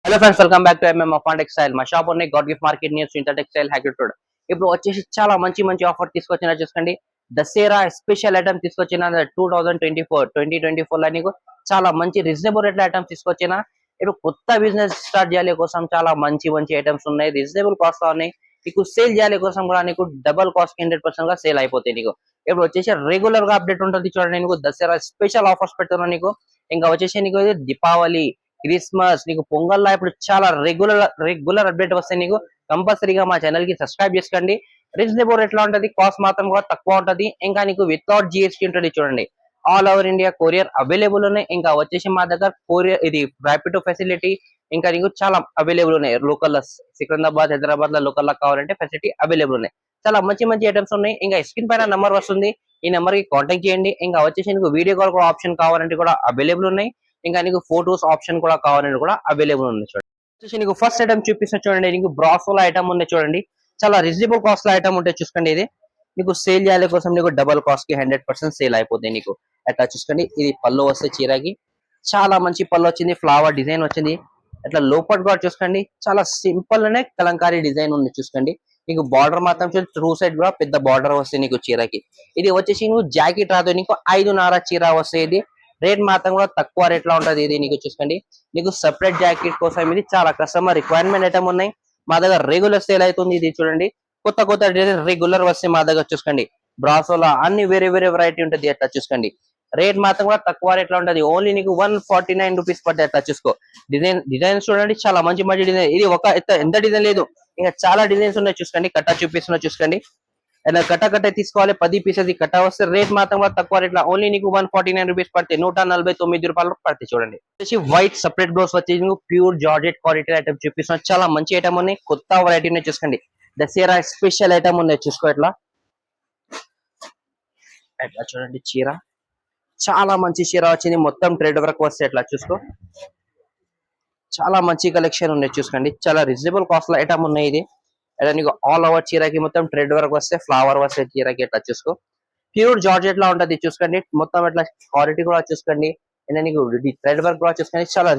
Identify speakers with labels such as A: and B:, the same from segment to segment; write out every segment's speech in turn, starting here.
A: Hello friends, welcome back to MM textile. మా shop ఉన్నాయి God gift market near inter textile Hackett road. ఇప్పుడు వచ్చేసి చాలా మంచి మంచి ఆఫర్ తీసుకొచ్చిన చూసుకోండి. దసరా స్పెషల్ ఐటమ్ తీసుకొచ్చిన 2024 లో నీకు చాలా మంచి రీజనబుల్ రేట్ల ఐటమ్స్ తీసుకొచ్చిన. ఇప్పుడు కొత్త బిజినెస్ స్టార్ట్ చేయాలి కోసం చాలా మంచి మంచి ఐటమ్స్ ఉన్నాయి, రీజనబుల్ కాస్ట్ లో ఉన్నాయి. నీకు సేల్ చేయాలి కోసం కూడా నీకు డబల్ కాస్ట్ 100% గా సేల్ అయిపోతాయి. నీకు ఇప్పుడు వచ్చేసి రెగ్యులర్ గా అప్డేట్ ఉంటుంది చూడండి. నీకు దసరా స్పెషల్ ఆఫర్స్ పెడుతున్నాను నీకు. ఇంకా వచ్చేసి నీకు దీపావళి, క్రిస్మస్, నీకు పొంగల్ ఇప్పుడు చాలా రెగ్యులర్ అప్డేట్ వస్తాయి. నీకు కంపల్సరీగా మా ఛానల్ కి సబ్స్క్రైబ్ చేసుకోండి. రీజనబుల్ ఎట్లా ఉంటది, కాస్ట్ మాత్రం కూడా తక్కువ ఉంటది. ఇంకా నీకు వితౌట్ జిఎస్టీ ఉంటుంది చూడండి. All over India courier available ఉన్నాయి. ఇంకా వచ్చేసి మా దగ్గర కొరియర్ ఇది ర్యాపిడో ఫెసిలిటీ ఇంకా నీకు చాలా అవైలబుల్ ఉన్నాయి. లోకల్ సికింద్రాబాద్, హైదరాబాద్ లో లోకల్ కావాలంటే ఫెసిలిటీ అవైలబుల్ ఉన్నాయి. చాలా మంచి మంచి ఐటమ్స్ ఉన్నాయి. ఇంకా స్క్రీన్ పైన నంబర్ వస్తుంది, ఈ నెంబర్ కి కాంటాక్ట్ చేయండి. ఇంకా వచ్చేసి నీకు వీడియో కాల్ కూడా ఆప్షన్ కావాలంటే కూడా అవైలబుల్ ఉన్నాయి. ఇంకా నీకు ఫోటోస్ ఆప్షన్ కూడా కావాలంటే కూడా అవైలబుల్ ఉంది చూడండి. వచ్చేసి నీకు ఫస్ట్ ఐటమ్ చూపిస్తున్నా చూడండి. నీకు బ్రాసోలో ఐటమ్ ఉంది చూడండి. చాలా రీజనబుల్ కాస్ట్ లో ఐటమ్ ఉంటే చూసుకోండి. ఇది నీకు సేల్ చేయాలి కోసం నీకు డబల్ కాస్ట్ కి 100% సేల్ అయిపోతుంది. నీకు అట్లా చూసుకోండి. ఇది పళ్ళు వస్తే చీరకి చాలా మంచి పళ్ళు వచ్చింది, ఫ్లవర్ డిజైన్ వచ్చింది. అట్లా లోపల కూడా చూసుకోండి, చాలా సింపుల్ అనే కలంకారీ డిజైన్ ఉంది చూసుకోండి. నీకు బార్డర్ మాత్రం ట్రూ సైడ్ కూడా పెద్ద బార్డర్ వస్తాయి నీకు చీరకి. ఇది వచ్చేసి నువ్వు జాకెట్ రాదు, నీకు 5.5 చీర వస్తాయి. ఇది రేట్ మాత్రం కూడా తక్కువ రేట్ లో ఉంటది. ఇది నీకు చూసుకోండి. నీకు సెపరేట్ జాకెట్ కోసం ఇది చాలా కస్టమర్ రిక్వైర్మెంట్ ఐటమ్ ఉన్నాయి. మా దగ్గర రెగ్యులర్ సేల్ అవుతుంది. ఇది చూడండి, కొత్త కొత్త డిజైన్ రెగ్యులర్ వస్తే మా దగ్గర చూసుకోండి. బ్రాసోలో అన్ని వేరే వేరే వెరైటీ ఉంటుంది. అట్లా చూసుకోండి. రేట్ మాత్రం కూడా తక్కువ రేట్ లో ఉంటది. ఓన్లీ నీకు 149 రూపీస్ పడతాయి. అట్లా చూసుకో. డిజైన్స్ చూడండి, చాలా మంచి మంచి డిజైన్. ఇది ఒక ఎంత డిజైన్ లేదు, ఇంకా చాలా డిజైన్స్ ఉన్నాయి చూసుకోండి. కట్ట చూపిస్తున్నా చూసుకోండి. ఇలా కట్ట తీసుకోవాలి, 10 పీసెస్ కట్ట వస్తే రేట్ మాత్రం తక్కువ రేట్ లో ఓన్లీ నీకు 149 రూపీస్ పడతాయి. 149 రూపాయలు పడతాయి చూడండి. వచ్చేసి వైట్ సపరేట్ బ్లౌజ్ వచ్చేసి నీకు ప్యూర్ జార్జెట్ క్వాలిటీ ఐటమ్ చూపిస్తున్నాం. చాలా మంచి ఐటమ్ ఉన్నాయి, కొత్త వెరైటీ ఉన్నాయి చూసుకోండి. దసరా స్పెషల్ ఐటమ్ ఉన్నాయి చూసుకో. ఎట్లా చూడండి, చీర చాలా మంచి చీర వచ్చింది. మొత్తం థ్రెడ్ వర్క్ వస్తే ఎట్లా చూసుకో. చాలా మంచి కలెక్షన్ ఉన్నాయి చూసుకోండి. చాలా రీజనబుల్ కాస్ట్ లో ఐటమ్ ఉన్నాయి. ఇది నీకు ఆల్ ఓవర్ చీరకి మొత్తం థ్రెడ్ వర్క్ వస్తే, ఫ్లవర్ వస్తే చీరకి ఎట్లా చూసుకో. ప్యూర్ జార్జెట్ లా ఉంటది చూసుకోండి. మొత్తం ఎట్లా క్వాలిటీ కూడా చూసుకోండి. నీకు థ్రెడ్ వర్క్ కూడా చూసుకోండి. చాలా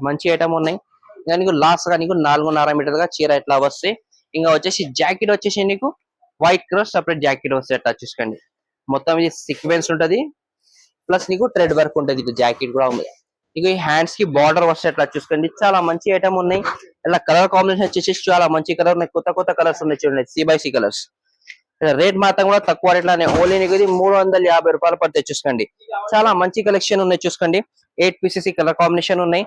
A: మంచి ఐటమ్ ఉన్నాయి. ఇంకా నీకు లాస్ట్ గా నీకు 4.5 మీటర్ గా చీర ఎట్లా వస్తే. ఇంకా వచ్చేసి జాకెట్ వచ్చేసి నీకు వైట్ కలర్ సపరేట్ జాకెట్ వస్తే ఎట్లా చూసుకోండి. మొత్తం ఇది సీక్వెన్స్ ఉంటది, ప్లస్ నీకు థ్రెడ్ వర్క్ ఉంటది. ఇది జాకెట్ కూడా ఉంది. నీకు ఈ హ్యాండ్స్ కి బార్డర్ వస్తే ఎట్లా చూసుకోండి. చాలా మంచి ఐటమ్ ఉన్నాయి. ఇలా కలర్ కాంబినేషన్ వచ్చేసి చాలా మంచి కలర్ ఉన్నాయి. కొత్త కొత్త కలర్స్ ఉన్నాయి చూడండి. C/C colours. రేట్ మాత్రం కూడా తక్కువ రేట్ లోనే ఓన్లీ నీకు ఇది 350 రూపాయలు పడితే చూసుకోండి. చాలా మంచి కలెక్షన్ ఉన్నాయి చూసుకోండి. 8 పీసెస్ కలర్ కాంబినేషన్ ఉన్నాయి.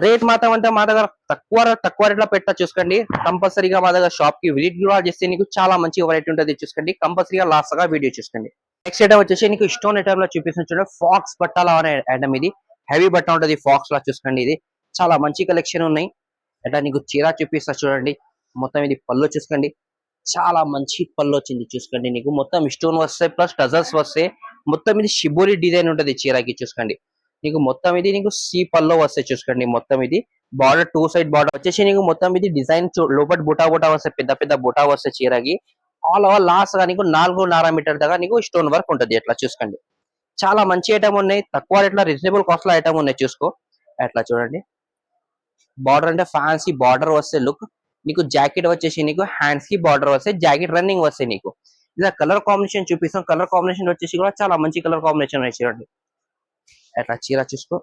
A: రేట్ మాత్రం అంటే మా దగ్గర తక్కువ రేట్ లో పెట్టా చూసుకోండి. కంపల్సరీగా మా దగ్గర షాప్ కి విజిట్ కూడా చేస్తే నీకు చాలా మంచి వెరైటీ ఉంటుంది చూసుకోండి. కంపల్సరీగా లాస్ట్ గా వీడియో చూసుకోండి. నెక్స్ట్ ఐటమ్ వచ్చేసి నీకు స్టోన్ ఐటమ్ లో చూపిస్తున్నా చూడండి. ఫాక్స్ బట్టాల అనే ఐటమ్ ఇది. హెవీ బట్ట ఉంటుంది ఫాక్స్ లా చూసుకోండి. ఇది చాలా మంచి కలెక్షన్ ఉన్నాయి. అట్లా నీకు చీర చూపిస్తా చూడండి. మొత్తం ఇది పళ్ళు చూసుకోండి. చాలా మంచి పళ్ళు వచ్చింది చూసుకోండి. నీకు మొత్తం స్టోన్ వస్తాయి, ప్లస్ టజల్స్ వస్తాయి. మొత్తం ఇది షిబోరి డిజైన్ ఉంటుంది చీరకి చూసుకోండి. నీకు మొత్తం ఇది నీకు పళ్ళు వస్తాయి చూసుకోండి. మొత్తం ఇది బార్డర్ 2 సైడ్ బార్డర్ వచ్చేసి నీకు మొత్తం ఇది డిజైన్ లోపల బుటా వస్తాయి, పెద్ద పెద్ద బుటా వస్తాయి చీరకి. ఆల్ ఓవర్ లాస్ట్ గా నీకు 4.5 మీటర్ దాకా నీకు స్టోన్ వర్క్ ఉంటుంది. అట్లా చూసుకోండి. చాలా మంచి ఐటమ్ ఉన్నాయి, తక్కువ రేట్ లో రీజనబుల్ కాస్ట్ లో ఐటమ్ ఉన్నాయి చూసుకో. అట్లా చూడండి. బార్డర్ అంటే ఫ్యాన్సీ బార్డర్ వస్తే లుక్. నీకు జాకెట్ వచ్చేసి నీకు హ్యాండ్స్ కి బార్డర్ వస్తాయి, జాకెట్ రన్నింగ్ వస్తాయి. నీకు ఇలా కలర్ కాంబినేషన్ చూపిస్తాం. కలర్ కాంబినేషన్ వచ్చేసి కూడా చాలా మంచి కలర్ కాంబినేషన్ ఉన్నాయి చూడండి. అట్లా చీర చూసుకో.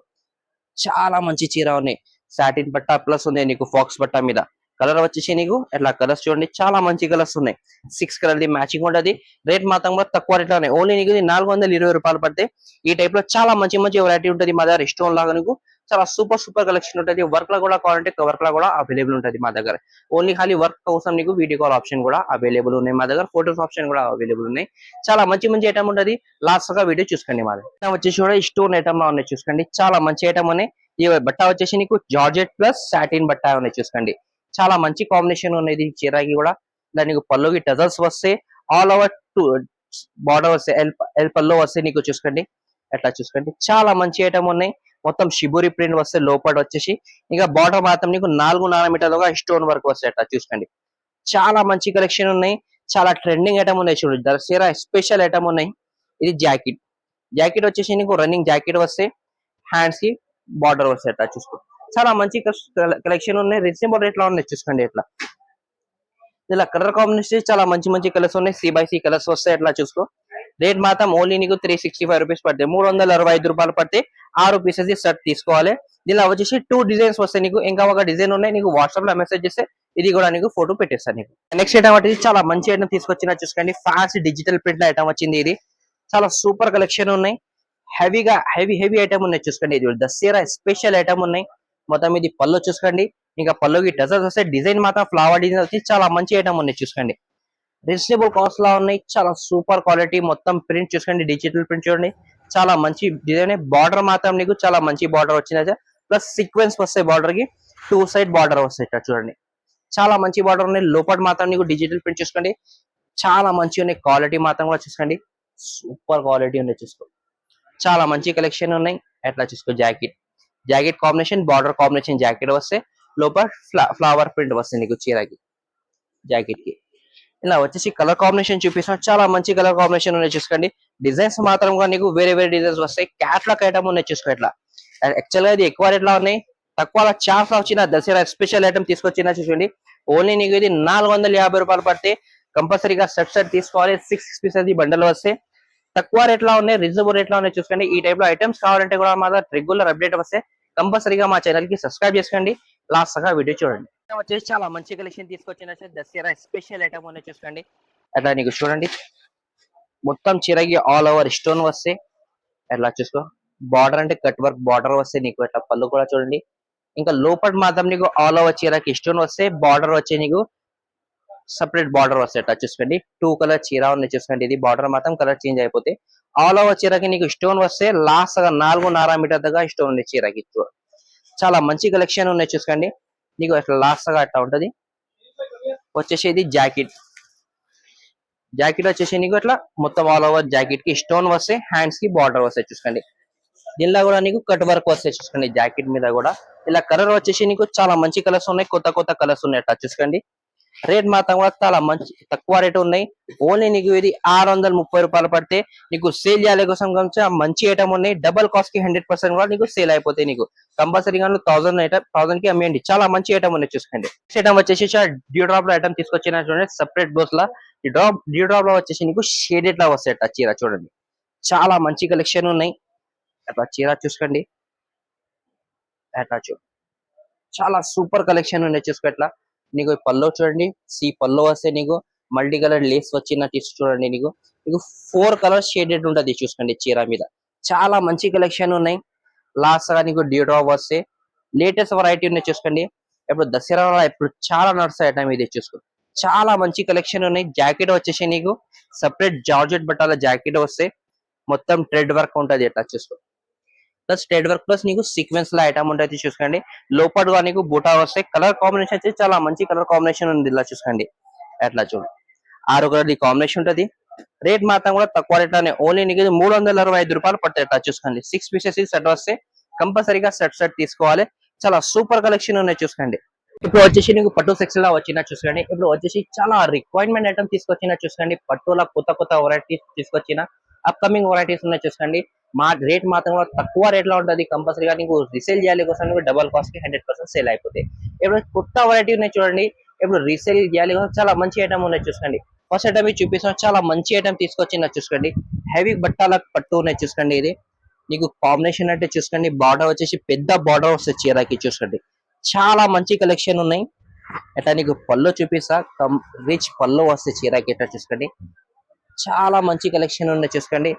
A: చాలా మంచి చీర ఉన్నాయి. సాటిన్ బట్ట ప్లస్ ఉంది నీకు ఫాక్స్ బట్ట మీద. కలర్ వచ్చేసి నీకు ఎట్లా కలర్స్ చూడండి, చాలా మంచి కలర్స్ ఉన్నాయి. 6 కలర్ ది మ్యాచింగ్ ఉంటుంది. రేట్ మాత్రం కూడా తక్కువ రేట్ లో ఉన్నాయి. ఓన్లీ నీకు 420 రూపాయలు పడతాయి. ఈ టైప్ లో చాలా మంచి మంచి వెరైటీ ఉంటుంది మా దగ్గర. స్టోన్ లాగా నీకు చాలా సూపర్ కలెక్షన్ ఉంటుంది. వర్క్ లో కూడా కావాలంటే వర్క్ లో కూడా అవైలబుల్ ఉంటుంది మా దగ్గర. ఓన్లీ ఖాళీ వర్క్ కోసం నీకు వీడియో కాల్ ఆప్షన్ కూడా అవైలబుల్ ఉన్నాయి మా దగ్గర. ఫోటోస్ ఆప్షన్ కూడా అవైలబుల్ ఉన్నాయి. చాలా మంచి మంచి ఐటమ్ ఉంటుంది. లాస్ట్ గా వీడియో చూసుకోండి. మా దగ్గర వచ్చేసి కూడా స్టోన్ ఐటమ్ లో ఉన్నాయి చూసుకోండి. చాలా మంచి ఐటమ్ ఉన్నాయి. ఈ బట్ట వచ్చేసి నీకు జార్జెట్ ప్లస్ సాటిన్ బట్ట ఉన్నాయి చూసుకోండి. చాలా మంచి కాంబినేషన్ ఉన్నాయి చీరకి కూడా. దానికి పళ్ళుకి టజల్స్ వస్తే, ఆల్ ఓవర్ బార్డర్ వస్తే, ఎల్ పళ్ళు వస్తే నీకు చూసుకోండి. అట్లా చూసుకోండి. చాలా మంచి ఐటమ్ ఉన్నాయి. మొత్తం షిబోరి ప్రింట్ వస్తే లోపల వచ్చేసి ఇంకా బార్డర్ మాత్రం నీకు 4.5 మీటర్లుగా స్టోన్ వర్క్ వస్తాయి. అట్లా చూసుకోండి. చాలా మంచి కలెక్షన్ ఉన్నాయి. చాలా ట్రెండింగ్ ఐటమ్ ఉన్నాయి చూడండి. దసరా స్పెషల్ ఐటమ్ ఉన్నాయి. ఇది జాకెట్ వచ్చేసి నీకు రన్నింగ్ జాకెట్ వస్తే, హ్యాండ్స్ కి బార్డర్ వస్తాయి. అట్లా చూసుకో. చాలా మంచి కలెక్షన్ ఉన్నాయి, రీజనబుల్ రేట్ లో ఉన్నాయి చూసుకోండి. ఇట్లా ఇలా కలర్ కాంబినేషన్ చాలా మంచి మంచి కలర్స్ ఉన్నాయి, సి కలర్స్ వస్తాయి. అట్లా చూసుకో. రేట్ మాత్రం ఓన్లీ నీకు 365 రూపీస్ పడతాయి, 365 రూపాయలు పడితే 6 పీసెస్ షర్ట్ తీసుకోవాలి. దీనిలో వచ్చేసి 2 డిజైన్స్ వస్తాయి నీకు. ఇంకా ఒక డిజైన్ ఉన్నాయి, నీకు వాట్సాప్ లో మెసేజ్ చేస్తే ఇది కూడా నీకు ఫోటో పెట్టేస్తాను నీకు. నెక్స్ట్ ఐటమ్ వచ్చేసి చాలా మంచి ఐటమ్ తీసుకొచ్చిన చూసుకోండి. ఫ్యాన్సీ డిజిటల్ ప్రింట్ ఐటమ్ వచ్చింది. ఇది చాలా సూపర్ కలెక్షన్ ఉన్నాయి, హెవీ ఐటమ్ ఉన్నాయి చూసుకోండి. ఇది దసరా స్పెషల్ ఐటమ్ ఉన్నాయి. మొత్తం ఇది పళ్ళు చూసుకోండి. ఇంకా పళ్ళుకి టజల్స్ వస్తే డిజైన్ మాత్రం ఫ్లవర్ డిజైన్ వచ్చి చాలా మంచి ఐటమ్ ఉన్నాయి చూసుకోండి. రీజనబుల్ కాస్ట్ లా ఉన్నాయి, చాలా సూపర్ క్వాలిటీ. మొత్తం ప్రింట్ చూసుకోండి, డిజిటల్ ప్రింట్ చూడండి, చాలా మంచి డిజైన్. బార్డర్ మాత్రం నీకు చాలా మంచి బార్డర్ వచ్చింది, ప్లస్ సీక్వెన్స్ వస్తాయి. బార్డర్ కి 2 సైడ్ బార్డర్ వస్తాయి చూడండి, చాలా మంచి బార్డర్ ఉన్నాయి. లోపల మాత్రం నీకు డిజిటల్ ప్రింట్ చూసుకోండి, చాలా మంచి ఉన్నాయి. క్వాలిటీ మాత్రం కూడా చూసుకోండి, సూపర్ క్వాలిటీ ఉన్నాయి చూసుకో. చాలా మంచి కలెక్షన్ ఉన్నాయి. ఎట్లా చూసుకో, jacket combination, border combination jacket వస్తే లోపల ఫ్లవర్ ప్రింట్ వస్తుంది నీకు చీరకి, జాకెట్ కి. ఇలా వచ్చేసి కలర్ కాంబినేషన్ చూపిస్తాను, చాలా మంచి కలర్ కాంబినేషన్ ఉన్నాయి చూసుకోండి. డిజైన్స్ మాత్రం నీకు వేరే డిజైన్స్ వస్తాయి. క్యాట్లాగ్ ఐటమ్ ఉన్నాయి చూసుకో. ఇట్లా యాక్చువల్ గా ఇది ఎక్కువ రేట్ లో ఉన్నాయి, తక్కువ ఛాన్స్ లో వచ్చిన దసరా స్పెషల్ ఐటమ్ తీసుకొచ్చిన చూసుకోండి. ఓన్లీ నీకు ఇది 450 రూపాయలు పడితే కంపల్సరీగా సెట్ తీసుకోవాలి. 6 పీసెస్ బండల్ వస్తే తక్కువ రేట్ లో ఉన్నాయి, రీజనబుల్ రేట్ లో ఉన్నాయి చూసుకోండి. ఈ టైప్ లో ఐటమ్స్ కావాలంటే కూడా మాత్రం రెగ్యులర్ అప్డేట్ వస్తే కంపల్సరీగా మా ఛానల్ కి సబ్స్క్రైబ్ చేసుకోండి, లాస్ట్ గా వీడియో చూడండి. వచ్చేసి చాలా మంచి కలెక్షన్ తీసుకొచ్చిన దసరా స్పెషల్ ఐటమ్ ఉన్నాయి చూసుకోండి. అట్లా నీకు చూడండి, మొత్తం చీరకి ఆల్ ఓవర్ స్టోన్ వస్తే అట్లా చూసుకో. బార్డర్ అంటే కట్ వర్క్ బార్డర్ వస్తే నీకు అట్లా పళ్ళు కూడా చూడండి. ఇంకా లోపల మాత్రం నీకు ఆల్ ఓవర్ చీరకి స్టోన్ వస్తే బార్డర్ వచ్చే నీకు సపరేట్ బార్డర్ వస్తాయి. అట్లా చూసుకోండి, 2 కలర్ చీర ఉన్నాయి చూసుకోండి. ఇది బార్డర్ మాత్రం కలర్ చేంజ్ అయిపోతే ఆల్ ఓవర్ చీరకి నీకు స్టోన్ వస్తే లాస్ట్ గా 4.5 మీటర్ దాకా స్టోన్ ఉంది చీరకి. చాలా మంచి కలెక్షన్ ఉన్నాయి చూసుకోండి. నీకు అట్లా లాస్ట్ గా అట్లా ఉంటది. వచ్చేసి ఇది జాకెట్ వచ్చేసి నీకు అట్లా మొత్తం ఆల్ ఓవర్ జాకెట్ కి స్టోన్ వస్తే హ్యాండ్స్ కి బార్డర్ వస్తాయి చూసుకోండి. దీనిలో కూడా నీకు కట్ వర్క్ వస్తాయి చూసుకోండి. జాకెట్ మీద కూడా ఇలా కలర్ వచ్చేసి నీకు చాలా మంచి కలర్స్ ఉన్నాయి, కొత్త కలర్స్ ఉన్నాయి. అట్లా చూసుకోండి. రేట్ మాత్రం కూడా చాలా మంచి తక్కువ రేట్ ఉన్నాయి. ఓన్లీ నీకు ఇది 630 రూపాయలు పడితే నీకు సేల్ చేయాలి కోసం మంచి ఐటమ్ ఉన్నాయి. డబల్ కాస్ట్ కి 100% కూడా నీకు సేల్ అయిపోతాయి. నీకు కంపల్సరీగా 1000 కి అమ్మేయండి. చాలా మంచి ఐటమ్ ఉన్నాయి చూసుకోండి. ఐటమ్ వచ్చేసి డ్యూ డ్రాప్ లో ఐటమ్ తీసుకొచ్చిన చూడండి, సపరేట్ డోస్ లా. ఈ డ్యూ డ్రాప్ లో వచ్చేసి నీకు షేడెడ్ లా వస్తాయి చీర చూడండి. చాలా మంచి కలెక్షన్ ఉన్నాయి. అట్లా చీర చూసుకోండి, అట్లా చాలా సూపర్ కలెక్షన్ ఉన్నాయి చూసుకో. ఎట్లా నీకు పల్లో చూడండి, పల్లో వస్తే నీకు మల్టీ కలర్ లేస్ వచ్చినట్టు చూడండి. నీకు 4 కలర్స్ షేడెడ్ ఉంటది చూసుకోండి చీర మీద. చాలా మంచి కలెక్షన్ ఉన్నాయి. లాస్ట్ గా నీకు డ్యూ డ్రాప్ వస్తే లేటెస్ట్ వెరైటీ ఉన్నాయి చూసుకోండి. ఇప్పుడు దసరా ఇప్పుడు చాలా నడుస్తాయి ఐటమ్ ఇది చూసుకో. చాలా మంచి కలెక్షన్ ఉన్నాయి. జాకెట్ వచ్చేసి నీకు సపరేట్ జార్జెట్ బట్టాల జాకెట్ వస్తే మొత్తం థ్రెడ్ వర్క్ ఉంటది. ఎట్లా చూసుకో, ప్లస్ థ్రెడ్ వర్క్ ప్లస్ నీకు సీక్వెన్స్ లో ఐటమ్ ఉంటుంది చూసుకోండి. లోపల నీకు బూటా వస్తాయి. కలర్ కాంబినేషన్ వచ్చి చాలా మంచి కలర్ కాంబినేషన్ ఉంది. ఇలా చూసుకోండి, అట్లా చూడు 6 కలర్ కాంబినేషన్ ఉంటది. రేట్ మాత్రం కూడా తక్కువ రేట్ లోనే ఓన్లీ నీకు 365 రూపాయలు పడతాయి. అట్లా చూసుకోండి. 6 పీసెస్ సెట్ వస్తే కంపల్సరీగా సెట్ తీసుకోవాలి. చాలా సూపర్ కలెక్షన్ ఉన్నాయి చూసుకోండి. ఇప్పుడు వచ్చేసి నీకు పట్టు సెక్షన్ లో వచ్చిన చూసుకోండి. ఇప్పుడు వచ్చేసి చాలా రిక్వైర్మెంట్ ఐటమ్ తీసుకొచ్చిన చూసుకోండి. పట్టులో కొత్త వెరైటీస్ తీసుకొచ్చిన అప్కమింగ్ వెరైటీస్ ఉన్నాయి చూసుకోండి. మా రేట్ మాత్రం తక్కువ రేట్ లో ఉంటుంది. కంపల్సరీగా నీకు రీసేల్ చేయాలి కోసం డబల్ కాస్ట్ కి 100% సేల్ అయిపోతాయి. ఇప్పుడు కొత్త వెరైటీ ఉన్నాయి చూడండి. ఇప్పుడు రీసేల్ చేయాలి కోసం చాలా మంచి ఐటమ్ ఉన్నాయి చూసుకోండి. ఫస్ట్ ఐటమ్ చూపిస్తాం, చాలా మంచి ఐటమ్ తీసుకొచ్చిన చూసుకోండి. హెవీ బట్టాల పట్టు ఉన్నాయి చూసుకోండి. ఇది నీకు కాంబినేషన్ అంటే చూసుకోండి. బార్డర్ వచ్చేసి పెద్ద బార్డర్ వస్తుంది చీరకి చూసుకోండి. చాలా మంచి కలెక్షన్ ఉన్నాయి. అట్లా నీకు పళ్ళు చూపిస్తా, రిచ్ పళ్ళు వస్తాయి చీరకి. ఎట్లా చూసుకోండి, చాలా మంచి కలెక్షన్ ఉన్నాయి చూసుకోండి.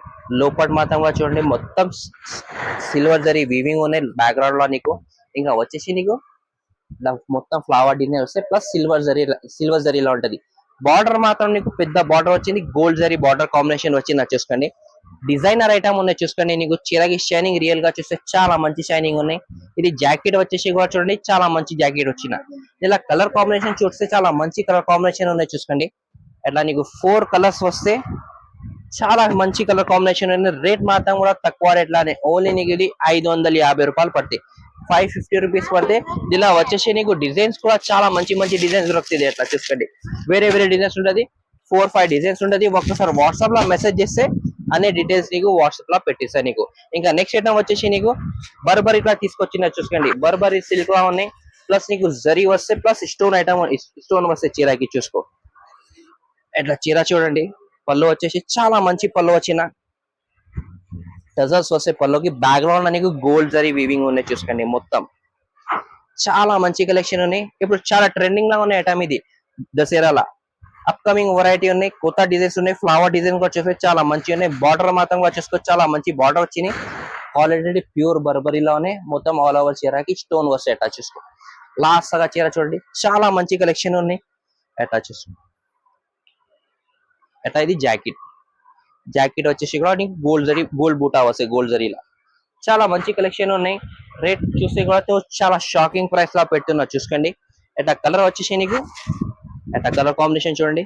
A: లోపల మాత్రం కూడా చూడండి, మొత్తం సిల్వర్ జరీ వీవింగ్ ఉన్నాయి బ్యాక్గ్రౌండ్ లో నీకు. ఇంకా వచ్చేసి నీకు మొత్తం ఫ్లవర్ డిజైన్ వస్తే ప్లస్ సిల్వర్ జరీలో ఉంటది. బార్డర్ మాత్రం నీకు పెద్ద బార్డర్ వచ్చింది, గోల్డ్ జరీ బార్డర్ కాంబినేషన్ వచ్చింది చూసుకోండి. డిజైనర్ ఐటమ్ ఉన్నాయి చూసుకోండి. నీకు చీరకి షైనింగ్ రియల్ గా చూస్తే చాలా మంచి షైనింగ్ ఉన్నాయి. ఇది జాకెట్ వచ్చేసి కూడా చూడండి, చాలా మంచి జాకెట్ వచ్చిన. ఇలా కలర్ కాంబినేషన్ చూస్తే చాలా మంచి కలర్ కాంబినేషన్ ఉన్నాయి చూసుకోండి. అట్లా నీకు 4 కలర్స్ వస్తే చాలా మంచి కలర్ కాంబినేషన్ ఉంది. రేట్ మాత్రం కూడా తక్కువ రేట్ లానే ఓన్లీ నీకు ఇది 550 రూపాయలు పడతాయి. 550 రూపీస్ పడితే ఇలా వచ్చేసి నీకు డిజైన్స్ కూడా చాలా మంచి డిజైన్స్ దొరుకుతుంది. అట్లా చూసుకోండి, వేరే డిజైన్స్ ఉంటది. 4-5 డిజైన్స్ ఉంటది. ఒక్కసారి వాట్సాప్ లో మెసేజ్ చేస్తే అనే డీటెయిల్స్ నీకు వాట్సాప్ లో పెట్టిస్తా నీకు. ఇంకా నెక్స్ట్ ఐటమ్ వచ్చేసి నీకు బర్బరీ లా తీసుకొచ్చిన చూసుకోండి. బర్బరీ సిల్క్ లా ఉన్నాయి, ప్లస్ నీకు జరీ వస్తే ప్లస్ స్టోన్ ఐటమ్ స్టోన్ వస్తే చీరకి చూసుకో. ఇట్లా చీర చూడండి, పళ్ళు వచ్చేసి చాలా మంచి పళ్ళు వచ్చిన టజల్స్ వస్తే పళ్ళుకి బ్యాక్గ్రౌండ్ నీకు గోల్డ్ జరీ వీవింగ్ ఉన్నాయి చూసుకోండి. మొత్తం చాలా మంచి కలెక్షన్ ఉన్నాయి. ఇప్పుడు చాలా ట్రెండింగ్ లా ఉన్నాయి ఐటమ్ ఇది దసరాల. అప్కమింగ్ వెరైటీ ఉన్నాయి, కొత్త డిజైన్స్ ఉన్నాయి, ఫ్లవర్ డిజైన్ కూడా చూస్తే చాలా మంచి ఉన్నాయి. బార్డర్ మాత్రం కూడా చూసుకో, చాలా మంచి బార్డర్ వచ్చినాయి. ఆల్రెడీ ప్యూర్ బర్బరీలోనే మొత్తం ఆల్ ఓవర్ చీరకి స్టోన్ వస్తాయి. అటాచ్ చేసుకో. లాస్ట్ గా చీర చూడండి, చాలా మంచి కలెక్షన్ ఉన్నాయి. అటాచ్ చేసుకో. అటా ఇది జాకెట్. జాకెట్ వచ్చేసి కూడా నీకు గోల్డ్ జరీ, గోల్డ్ బూటా వస్తాయి గోల్డ్ జరీలా. చాలా మంచి కలెక్షన్ ఉన్నాయి. రేట్ చూస్తే కూడా చాలా షాకింగ్ ప్రైస్ లా పెట్టున్నా చూసుకోండి. అట్లా కలర్ వచ్చేసి నీకు అట్లా కలర్ కాంబినేషన్ చూడండి,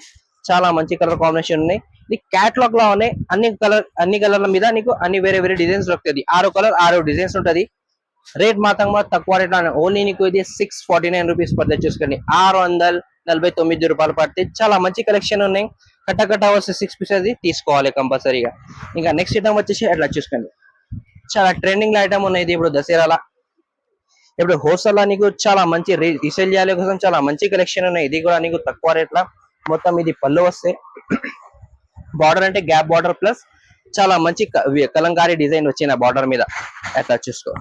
A: చాలా మంచి కలర్ కాంబినేషన్ ఉన్నాయి. ఇది క్యాట్లాగ్ లా ఉన్నాయి. అన్ని కలర్ల మీద నీకు అన్ని వేరే వేరే డిజైన్స్ దొరుకుతుంది. 6 కలర్ 6 డిజైన్స్ ఉంటది. రేట్ మాత్రం తక్కువ రేట్ ఓన్లీ నీకు ఇది 649 రూపీస్ పడుతుంది చూసుకోండి. 649 రూపాయలు పడితే చాలా మంచి కలెక్షన్ ఉన్నాయి. కట్ట వస్తే 6 పీసెస్ తీసుకోవాలి కంపల్సరీగా. ఇంకా నెక్స్ట్ ఐటమ్ వచ్చేసి అట్లా చూసుకోండి, చాలా ట్రెండింగ్ ఐటమ్ ఉన్నాయి. ఇది ఇప్పుడు దసరాల, ఇప్పుడు హోల్సేల్ లా నీకు చాలా మంచి రీసేల్ చేయాలి కోసం చాలా మంచి కలెక్షన్ ఉన్నాయి. ఇది కూడా నీకు తక్కువ రేట్ లా. మొత్తం ఇది పళ్ళు వస్తే బార్డర్ అంటే గ్యాప్ బార్డర్ ప్లస్ చాలా మంచి కలంకారీ డిజైన్ వచ్చిన బార్డర్ మీద. అట్లా చూసుకో,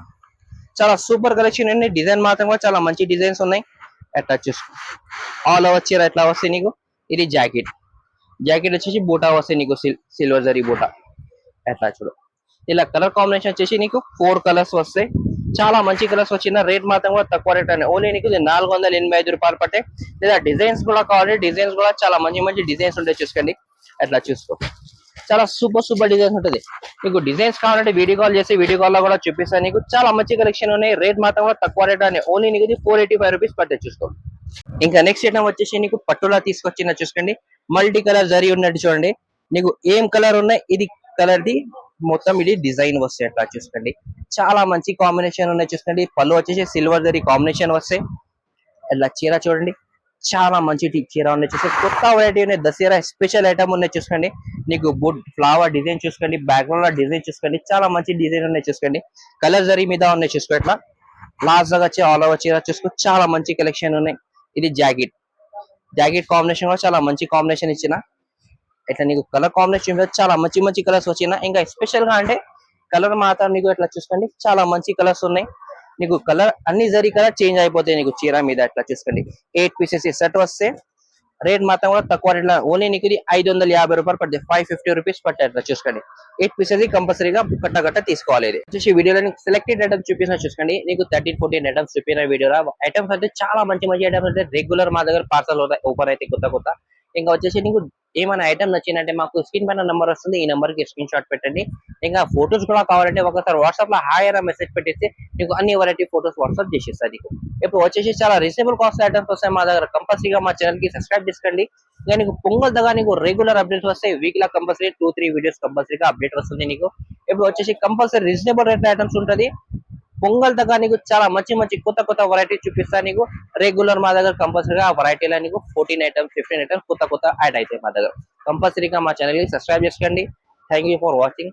A: చాలా సూపర్ కలెక్షన్ అండి. డిజైన్ మాత్రం కూడా చాలా మంచి డిజైన్స్ ఉన్నాయి. అట్లా చూసుకో. ఆల్ ఓవర్ చీర ఎట్లా వస్తాయి నీకు. ఇది జాకెట్. జాకెట్ వచ్చేసి బూటా వస్తాయి నీకు, సిల్వర్ జరీ బూటా. అట్లా చూడు. ఇలా కలర్ కాంబినేషన్ వచ్చేసి నీకు 4 కలర్స్ వస్తాయి. చాలా మంచి కలర్స్ వచ్చిన రేట్ మాత్రం కూడా తక్కువ రేట్ అని ఓన్లీ నీకు 485 రూపాయలు పట్టాయి. లేదా డిజైన్స్ కూడా కావాలి, డిజైన్స్ కూడా చాలా మంచి మంచి డిజైన్స్ ఉంటాయి చూసుకోండి. అట్లా చూసుకో, చాలా సూపర్ డిజైన్స్ ఉంటుంది. నీకు డిజైన్స్ కావాలంటే వీడియో కాల్ చేసి వీడియో కాల్ లో కూడా చూపిస్తాను నీకు. చాలా మంచి కలెక్షన్ ఉన్నాయి. రేట్ మాత్రం కూడా తక్కువ రేట్ అని ఓన్లీ నీకు 485 రూపీస్ పట్టాయి చూసుకో. ఇంకా నెక్స్ట్ ఐటమ్ వచ్చేసి నీకు పట్టులా తీసుకొచ్చిన చూసుకోండి. మల్టీ కలర్ జరీ ఉన్నట్టు చూడండి. నీకు ఏం కలర్ ఉన్నాయి ఇది కలర్ ది మొత్తం ఇది డిజైన్ వస్తాయి. అట్లా చూసుకోండి, చాలా మంచి కాంబినేషన్ ఉన్నాయి చూసుకోండి. పళ్ళు వచ్చేసి సిల్వర్ జరీ కాంబినేషన్ వస్తాయి. అట్లా చీర చూడండి, చాలా మంచి చీర ఉన్నాయి చూసుకోండి. కొత్త వెరైటీ ఉన్నాయి, దసరా స్పెషల్ ఐటమ్ ఉన్నాయి చూసుకోండి. నీకు బుడ్ ఫ్లవర్ డిజైన్ చూసుకోండి, బ్యాక్గ్రౌండ్ లో డిజైన్ చూసుకోండి, చాలా మంచి డిజైన్ ఉన్నాయి చూసుకోండి. కలర్ జరీ మీద ఉన్నాయి చూసుకో. ఇట్లా లాస్ట్ దాకా వచ్చి ఆల్ ఓవర్ చీర చూసుకో, చాలా మంచి కలెక్షన్ ఉన్నాయి. ఇది జాకెట్. జాకెట్ కాంబినేషన్ కూడా చాలా మంచి కాంబినేషన్ ఇచ్చిన. ఇట్లా నీకు కలర్ కాంబినేషన్ చాలా మంచి మంచి కలర్స్ వచ్చిన. ఇంకా స్పెషల్ గా అంటే కలర్ మాత్రం నీకు ఇట్లా చూసుకోండి, చాలా మంచి కలర్స్ ఉన్నాయి. నీకు కలర్ అన్ని జరీ కలర్ చేంజ్ అయిపోతాయి నీకు చీర మీద. అట్లా చూసుకోండి. 8 పీసెస్ సెట్ వస్తే రేట్ మాత్రం కూడా తక్కువ రేట్ లో ఓన్లీ నీకు ఇది 550 రూపాయలు పడుతుంది. 550 రూపీస్ పట్టాయి. అట్లా చూసుకోండి. 8 పీసెస్ కంపల్సరీగా కట్ట తీసుకోవాలి. ఇది వచ్చేసి వీడియోలో నీకు సెలెక్టెడ్ ఐటమ్స్ చూపిస్తున్నా చూసుకోండి. నీకు 13-14 ఐటమ్స్ చూపిన వీడియోలో ఐటమ్స్ అంటే చాలా మంచి మంచి ఐటమ్స్ అంటే రెగ్యులర్ మా దగ్గర పార్సల్ ఓపెన్ అయితే కొత్త. ఇంకా వచ్చేసి నీకు ఏమైనా ఐటమ్ నచ్చిందంటే మాకు స్క్రీన్ పైన నెంబర్ వస్తుంది, ఈ నెంబర్ కి స్క్రీన్ షాట్ పెట్టండి. ఇంకా ఫొటోస్ కూడా కావాలంటే ఒకసారి వాట్సాప్ లో హాయ్ అనే మెసేజ్ పెట్టేసి నీకు అన్ని వెరైటీ ఫొటోస్ వాట్సాప్ చేసేస్తారు నీకు. ఇప్పుడు వచ్చేసి చాలా రీజనబుల్ కాస్ట్ ఐటమ్స్ వస్తాయి మా దగ్గర. కంపల్సరీగా మా ఛానల్ కి సబ్స్క్రైబ్ చేసుకోండి. ఇంకా నీకు పొంగల్ దగ్గర నీకు రెగ్యులర్ అప్డేట్స్ వస్తాయి. వీక్ లా కంపల్సరీ 2-3 వీడియోస్ కంపల్సరీగా అప్డేట్ వస్తుంది నీకు. ఇప్పుడు వచ్చేసి కంపల్సరీ రీజనబుల్ రేట్ ఐటమ్స్ ఉంటుంది. పొంగల్ దగ్గర నీకు చాలా మంచి కొత్త వెరైటీ చూపిస్తాను నీకు. రెగ్యులర్ మా దగ్గర కంపల్సరీగా ఆ వెరైటీలో నీకు 14 ఐటమ్స్ 15 ఐటమ్స్ కొత్త యాడ్ అవుతాయి మా దగ్గర. కంపల్సరీగా మా ఛానల్ కి సబ్స్క్రైబ్ చేసుకోండి. Thank you for watching.